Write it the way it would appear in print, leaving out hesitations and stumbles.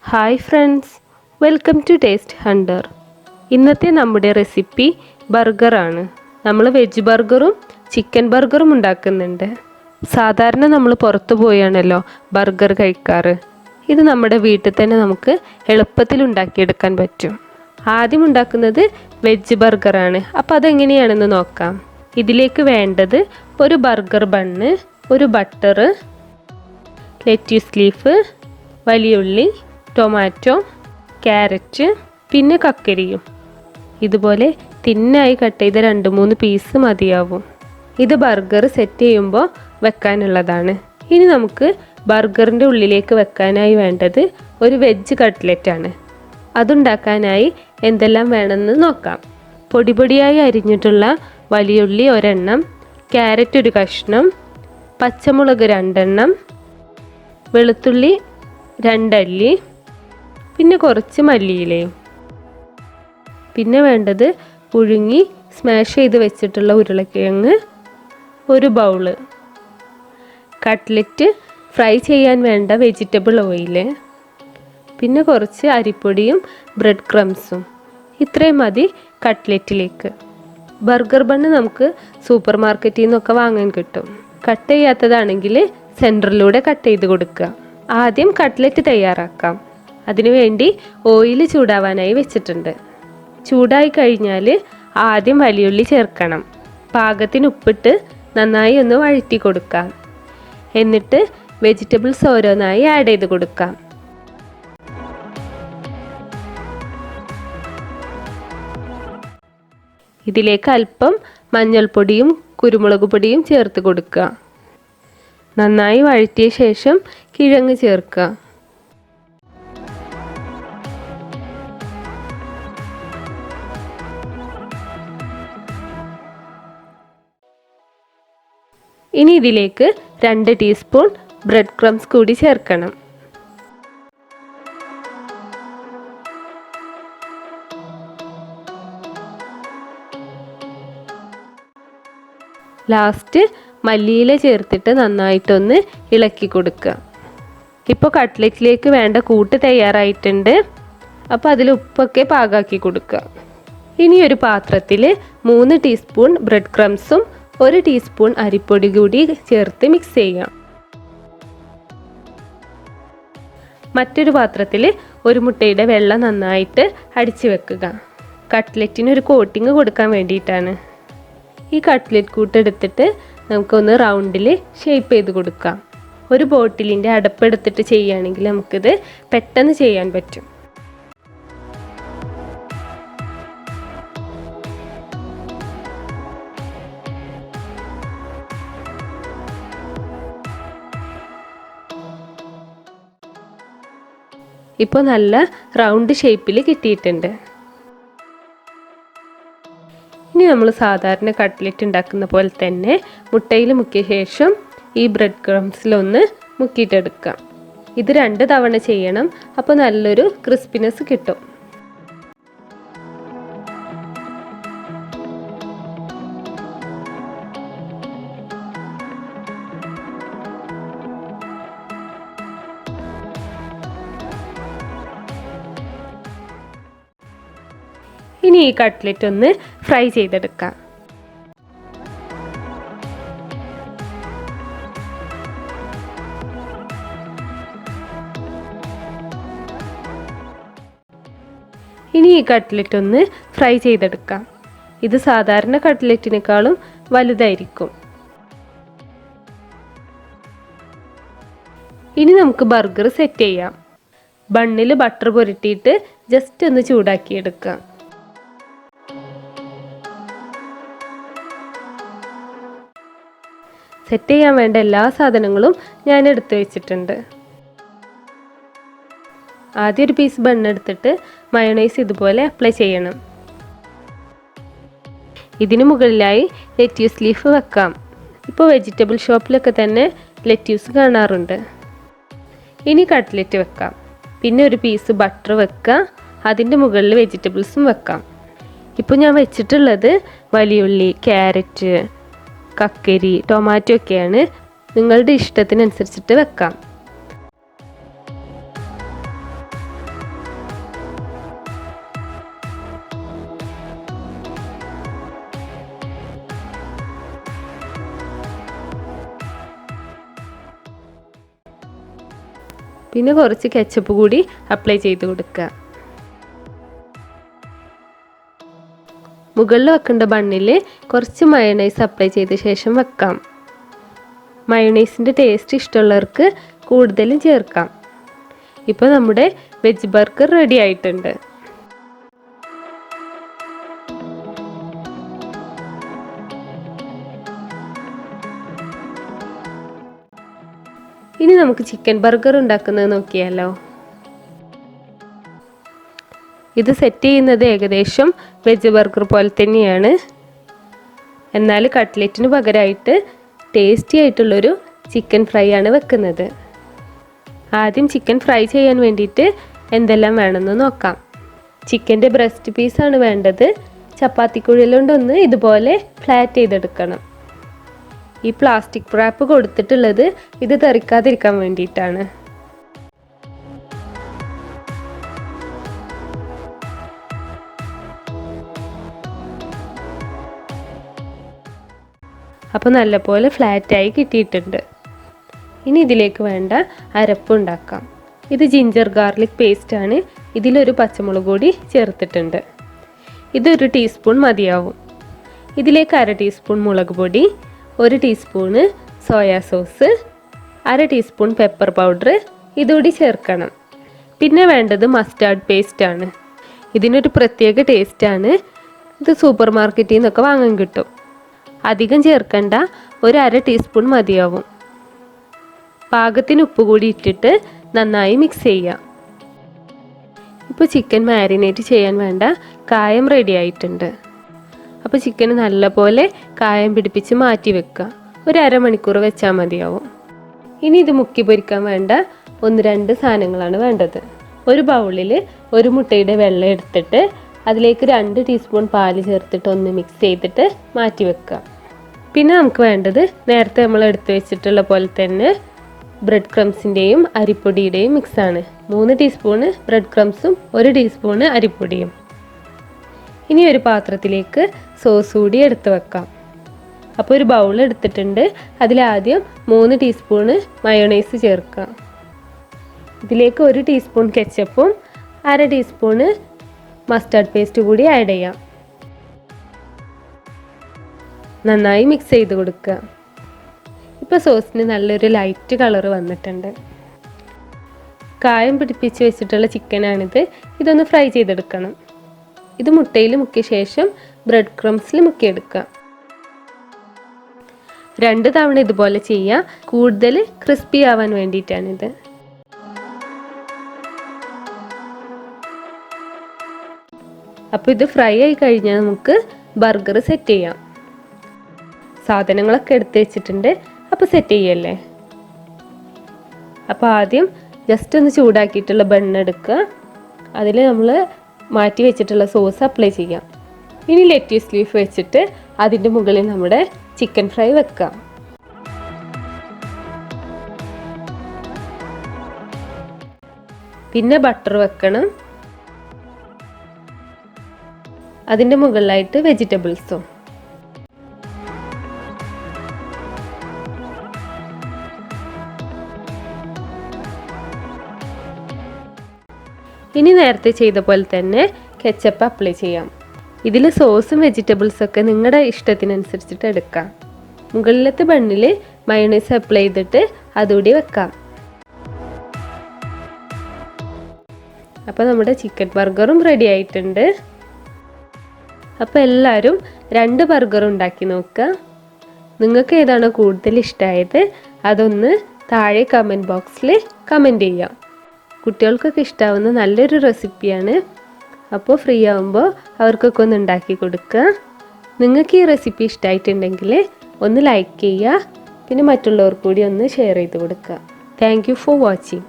Hi friends, welcome to taste hunter. ഇന്നത്തെ നമ്മുടെ recipe ബർഗറാണ്. നമ്മൾ വെജ് ബർഗറും ചിക്കൻ ബർഗറും ഉണ്ടാക്കുന്നുണ്ട്. സാധാരണ നമ്മൾ പുറത്തു പോയാണല്ലോ ബർഗർ കഴിക്കാറ്. ഇത് നമ്മുടെ വീട്ടിൽ തന്നെ നമുക്ക് എളുപ്പത്തിൽ ഉണ്ടാക്കിയെടുക്കാൻ പറ്റും. ആദ്യം ഉണ്ടാക്കുന്നത് വെജ് ബർഗറാണ്. അപ്പോൾ അതെങ്ങനെയാണെന്ന് നോക്കാം. ഇതിലേക്ക് വേണ്ടത് ഒരു ബർഗർ ബണ്ണ്, ഒരു ബട്ടർ, ലെറ്റ്യൂസ് ലീഫ്, വലിയുള്ളി, ടൊമാറ്റോ, ക്യാരറ്റ്, പിന്നെ കക്കരിയും. ഇതുപോലെ തിന്നായി കട്ട് ചെയ്ത 2-3 പീസ് മതിയാവും. ഇത് ബർഗർ സെറ്റ് ചെയ്യുമ്പോൾ വെക്കാനുള്ളതാണ്. ഇനി നമുക്ക് ബർഗറിൻ്റെ ഉള്ളിലേക്ക് വെക്കാനായി വേണ്ടത് ഒരു വെജ് കട്ട്ലറ്റ് ആണ്. അതുണ്ടാക്കാനായി എന്തെല്ലാം വേണമെന്ന് നോക്കാം. പൊടിപൊടിയായി അരിഞ്ഞിട്ടുള്ള വലിയുള്ളി ഒരെണ്ണം, ക്യാരറ്റ് ഒരു കഷ്ണം, പച്ചമുളക് 2 എണ്ണം, വെളുത്തുള്ളി 2 അല്ലി, പിന്നെ കുറച്ച് മല്ലിയിലയും. പിന്നെ വേണ്ടത് പുഴുങ്ങി സ്മാഷ് ചെയ്ത് വെച്ചിട്ടുള്ള ഉരുളക്കിഴങ്ങ് ഒരു ബൗള്, കട്ട്ലറ്റ് ഫ്രൈ ചെയ്യാൻ വേണ്ട വെജിറ്റബിൾ ഓയിൽ, പിന്നെ കുറച്ച് അരിപ്പൊടിയും ബ്രെഡ് ക്രംസും. ഇത്രയും മതി കട്ട്ലറ്റിലേക്ക്. ബർഗർ ബണ്ണ് നമുക്ക് സൂപ്പർ മാർക്കറ്റിൽ നിന്നൊക്കെ വാങ്ങാൻ കിട്ടും. കട്ട് ചെയ്യാത്തതാണെങ്കിൽ സെൻറ്ററിലൂടെ കട്ട് ചെയ്ത് കൊടുക്കുക. ആദ്യം കട്ട്ലറ്റ് തയ്യാറാക്കാം. അതിനുവേണ്ടി ഓയിൽ ചൂടാവാനായി വെച്ചിട്ടുണ്ട്. ചൂടായി കഴിഞ്ഞാൽ ആദ്യം വലിയുള്ളി ചേർക്കണം. പാകത്തിന് ഉപ്പിട്ട് നന്നായി ഒന്ന് വഴറ്റി കൊടുക്കാം. എന്നിട്ട് വെജിറ്റബിൾസ് ഓരോന്നായി ആഡ് ചെയ്ത് കൊടുക്കാം. ഇതിലേക്ക് അല്പം മഞ്ഞൾപ്പൊടിയും കുരുമുളക് പൊടിയും ചേർത്ത് കൊടുക്കുക. നന്നായി വഴറ്റിയ ശേഷം കിഴങ്ങ് ചേർക്കുക. ഇനി ഇതിലേക്ക് 2 ടീസ്പൂൺ ബ്രെഡ് ക്രംസ് കൂടി ചേർക്കണം. ലാസ്റ്റ് മല്ലിയില ചേർത്തിട്ട് നന്നായിട്ടൊന്ന് ഇളക്കി കൊടുക്കുക. ഇപ്പോൾ കട്ട്ലറ്റിലേക്ക് വേണ്ട കൂട്ട് തയ്യാറായിട്ടുണ്ട്. അപ്പോൾ അതിൽ ഉപ്പൊക്കെ പാകാക്കി കൊടുക്കുക. ഇനി ഒരു പാത്രത്തിൽ 3 ടീസ്പൂൺ ബ്രെഡ് ക്രംസും 1 ടീസ്പൂൺ അരിപ്പൊടി കൂടി ചേർത്ത് മിക്സ് ചെയ്യാം. മറ്റൊരു പാത്രത്തിൽ ഒരു മുട്ടയുടെ വെള്ള നന്നായിട്ട് അടിച്ചു വെക്കുക. കട്ട്ലറ്റിന് ഒരു കോട്ടിങ് കൊടുക്കാൻ വേണ്ടിയിട്ടാണ്. ഈ കട്ട്ലറ്റ് കൂട്ടെടുത്തിട്ട് നമുക്കൊന്ന് റൗണ്ടിൽ ഷേപ്പ് ചെയ്ത് കൊടുക്കാം. ഒരു ബോട്ടിലിൻ്റെ അടപ്പെടുത്തിട്ട് ചെയ്യുകയാണെങ്കിൽ നമുക്കിത് പെട്ടെന്ന് ചെയ്യാൻ പറ്റും. ഇപ്പോൾ നല്ല റൗണ്ട് ഷേപ്പിൽ കിട്ടിയിട്ടുണ്ട്. ഇനി നമ്മൾ സാധാരണ കട്ട്ലറ്റ് ഉണ്ടാക്കുന്ന പോലെ തന്നെ മുട്ടയിൽ മുക്കിയ ശേഷം ഈ ബ്രെഡ് ക്രംസിലൊന്ന് മുക്കിയിട്ടെടുക്കാം. ഇത് 2 തവണ ചെയ്യണം. അപ്പോൾ നല്ലൊരു ക്രിസ്പിനെസ് കിട്ടും. ഇനി ഈ കട്ട്ലറ്റ് ഒന്ന് ഫ്രൈ ചെയ്തെടുക്കാം. ഇത് സാധാരണ കട്ട്ലറ്റിനേക്കാളും വലുതായിരിക്കും. ഇനി നമുക്ക് ബർഗർ സെറ്റ് ചെയ്യാം. ബണ്ണിൽ ബട്ടർ പുരട്ടിയിട്ട് ജസ്റ്റ് ഒന്ന് ചൂടാക്കിയെടുക്കാം. സെറ്റ് ചെയ്യാൻ വേണ്ട എല്ലാ സാധനങ്ങളും ഞാൻ എടുത്തു വെച്ചിട്ടുണ്ട്. ആദ്യം ഒരു പീസ് ബണ്ണെടുത്തിട്ട് മയോണൈസ് ഇതുപോലെ അപ്ലൈ ചെയ്യണം. ഇതിന് മുകളിലായി ലെറ്റ്യൂസ് ലീഫ് വെക്കാം. ഇപ്പോൾ വെജിറ്റബിൾ ഷോപ്പിലൊക്കെ തന്നെ ലെറ്റ്യൂസ് കാണാറുണ്ട്. ഇനി കട്ട്ലറ്റ് വെക്കാം. പിന്നെ ഒരു പീസ് ബട്ടർ വെക്കുക. അതിൻ്റെ മുകളിൽ വെജിറ്റബിൾസും വെക്കാം. ഇപ്പോൾ ഞാൻ വെച്ചിട്ടുള്ളത് വലിയുള്ളി, ക്യാരറ്റ്, കക്കരി, ടൊമാറ്റോ ഒക്കെയാണ്. നിങ്ങളുടെ ഇഷ്ടത്തിനനുസരിച്ചിട്ട് വെക്കാം. പിന്നെ കുറച്ച് കെച്ചപ്പ് കൂടി അപ്ലൈ ചെയ്ത് കൊടുക്കുക. മുകളിൽ വെക്കേണ്ട ബണ്ണിൽ കുറച്ച് മയോണൈസ് അപ്ലൈ ചെയ്ത ശേഷം വെക്കാം. മയോണൈസിൻ്റെ ടേസ്റ്റ് ഇഷ്ടമുള്ളവർക്ക് കൂടുതലും ചേർക്കാം. ഇപ്പോൾ നമ്മുടെ വെജ് ബർഗർ റെഡി ആയിട്ടുണ്ട്. ഇനി നമുക്ക് ചിക്കൻ ബർഗർ ഉണ്ടാക്കുന്നത് നോക്കിയാലോ. ഇത് സെറ്റ് ചെയ്യുന്നത് ഏകദേശം വെജ് ബർഗർ പോലെ തന്നെയാണ്. എന്നാൽ കട്ട്ലറ്റിന് പകരമായിട്ട് ടേസ്റ്റി ആയിട്ടുള്ളൊരു ചിക്കൻ ഫ്രൈ ആണ് വെക്കുന്നത്. ആദ്യം ചിക്കൻ ഫ്രൈ ചെയ്യാൻ വേണ്ടിയിട്ട് എന്തെല്ലാം വേണമെന്ന് നോക്കാം. ചിക്കൻ്റെ ബ്രസ്റ്റ് പീസാണ് വേണ്ടത്. ചപ്പാത്തിക്കുഴലുകൊണ്ടൊന്ന് ഇതുപോലെ ഫ്ലാറ്റ് ചെയ്തെടുക്കണം. ഈ പ്ലാസ്റ്റിക് റാപ്പ് കൊടുത്തിട്ടുള്ളത് ഇത് തെറിക്കാതിരിക്കാൻ വേണ്ടിയിട്ടാണ്. അപ്പോൾ നല്ലപോലെ ഫ്ലാറ്റായി കിട്ടിയിട്ടുണ്ട്. ഇനി ഇതിലേക്ക് വേണ്ട അരപ്പ് ഉണ്ടാക്കാം. ഇത് ജിഞ്ചർ ഗാർലിക് പേസ്റ്റാണ്. ഇതിലൊരു പച്ചമുളക് കൂടി ചേർത്തിട്ടുണ്ട്. ഇതൊരു ടീസ്പൂൺ മതിയാവും. ഇതിലേക്ക് 1/2 ടീസ്പൂൺ മുളക് പൊടി, 1 teaspoon soya sauce, 1/2 teaspoon pepper powder ഇതുകൂടി ചേർക്കണം. പിന്നെ വേണ്ടത് മസ്റ്റാർഡ് പേസ്റ്റാണ്. ഇതിനൊരു പ്രത്യേക ടേസ്റ്റാണ്. ഇത് സൂപ്പർ മാർക്കറ്റിൽ നിന്നൊക്കെ വാങ്ങാൻ കിട്ടും. അധികം ചേർക്കണ്ട, 1/2 ടീസ്പൂൺ മതിയാവും. പാകത്തിന് ഉപ്പ് കൂടി ഇട്ടിട്ട് നന്നായി മിക്സ് ചെയ്യാം. ഇപ്പോൾ ചിക്കൻ മാരിനേറ്റ് ചെയ്യാൻ വേണ്ട കായം റെഡി ആയിട്ടുണ്ട്. അപ്പോൾ ചിക്കൻ നല്ലപോലെ കായം പിടിപ്പിച്ച് മാറ്റി വെക്കുക. ഒരു അരമണിക്കൂർ വെച്ചാൽ മതിയാവും. ഇനി ഇത് മുക്കി പൊരിക്കാൻ വേണ്ട 1-2 സാധനങ്ങളാണ് വേണ്ടത്. ഒരു ബൗളിൽ 1 മുട്ടയുടെ വെള്ളം എടുത്തിട്ട് അതിലേക്ക് 2 ടീസ്പൂൺ പാല് ചേർത്തിട്ട് ഒന്ന് മിക്സ് ചെയ്തിട്ട് മാറ്റി വെക്കുക. പിന്നെ നമുക്ക് വേണ്ടത് നേരത്തെ നമ്മൾ എടുത്തു വെച്ചിട്ടുള്ള പോലെ തന്നെ ബ്രെഡ് ക്രംസിൻ്റെയും അരിപ്പൊടിയുടെയും മിക്സാണ്. 3 ടീസ്പൂണ് ബ്രെഡ് ക്രംസും 1 ടീസ്പൂണ് അരിപ്പൊടിയും. ഇനി ഒരു പാത്രത്തിലേക്ക് സോസ് കൂടി എടുത്ത് വെക്കാം. അപ്പോൾ ഒരു ബൗൾ എടുത്തിട്ടുണ്ട്. അതിലാദ്യം 3 ടീസ്പൂണ് മയോണൈസ് ചേർക്കാം. ഇതിലേക്ക് 1 ടീസ്പൂൺ കെച്ചപ്പും 1/2 ടീസ്പൂണ് മസ്റ്റാർഡ് പേസ്റ്റ് കൂടി ആഡ് ചെയ്യാം. നന്നായി മിക്സ് ചെയ്ത് കൊടുക്കുക. ഇപ്പോൾ സോസിന് നല്ലൊരു ലൈറ്റ് കളർ വന്നിട്ടുണ്ട്. കായം പിടിപ്പിച്ച് വെച്ചിട്ടുള്ള ചിക്കനാണിത്. ഇതൊന്ന് ഫ്രൈ ചെയ്തെടുക്കണം. ഇത് മുട്ടയിൽ മുക്കിയ ശേഷം ബ്രെഡ് ക്രംസിൽ മുക്കിയെടുക്കുക. 2 തവണ ഇതുപോലെ ചെയ്യുക. കൂടുതൽ ക്രിസ്പി ആവാൻ വേണ്ടിയിട്ടാണിത്. അപ്പോൾ ഇത് ഫ്രൈ ആയി കഴിഞ്ഞാൽ നമുക്ക് ബർഗർ സെറ്റ് ചെയ്യാം. സാധനങ്ങളൊക്കെ എടുത്ത് വെച്ചിട്ടുണ്ട്. അപ്പോൾ സെറ്റ് ചെയ്യല്ലേ. അപ്പോൾ ആദ്യം ജസ്റ്റ് ഒന്ന് ചൂടാക്കിയിട്ടുള്ള ബണ്ണ് എടുക്കുക. അതിൽ നമ്മൾ മാറ്റി വെച്ചിട്ടുള്ള സോസ് അപ്ലൈ ചെയ്യാം. ഇനി ലെറ്റ്യൂസ് ലീഫ് വെച്ചിട്ട് അതിൻ്റെ മുകളിൽ നമ്മുടെ ചിക്കൻ ഫ്രൈ വെക്കാം. പിന്നെ ബട്ടർ വെക്കണം. അതിൻ്റെ മുകളിലായിട്ട് വെജിറ്റബിൾസും. ഇനി നേരത്തെ ചെയ്ത പോലെ തന്നെ കെച്ചപ്പ് അപ്ലൈ ചെയ്യാം. ഇതിൽ സോസും വെജിറ്റബിൾസൊക്കെ നിങ്ങളുടെ ഇഷ്ടത്തിനനുസരിച്ചിട്ട് എടുക്കാം. മുകളിലത്തെ ബണ്ണിൽ മയോണൈസ് അപ്ലൈ ചെയ്തിട്ട് അതുകൂടി വെക്കാം. അപ്പോൾ നമ്മുടെ ചിക്കൻ ബർഗറും റെഡി ആയിട്ടുണ്ട്. അപ്പോൾ എല്ലാവരും 2 ബർഗർ ഉണ്ടാക്കി നോക്കുക. നിങ്ങൾക്ക് ഏതാണോ കൂടുതൽ ഇഷ്ടമായത് അതൊന്ന് താഴെ കമൻറ്റ് ബോക്സിൽ കമൻറ്റ് ചെയ്യാം. കുട്ടികൾക്കൊക്കെ ഇഷ്ടാവുന്ന നല്ലൊരു റെസിപ്പിയാണ്. അപ്പോൾ ഫ്രീ ആകുമ്പോൾ അവർക്കൊക്കെ ഒന്ന് ഉണ്ടാക്കി കൊടുക്കുക. നിങ്ങൾക്ക് ഈ റെസിപ്പി ഇഷ്ടമായിട്ടുണ്ടെങ്കിൽ ഒന്ന് ലൈക്ക് ചെയ്യുക. പിന്നെ മറ്റുള്ളവർക്ക് കൂടി ഒന്ന് ഷെയർ ചെയ്ത് കൊടുക്കുക. Thank you for watching.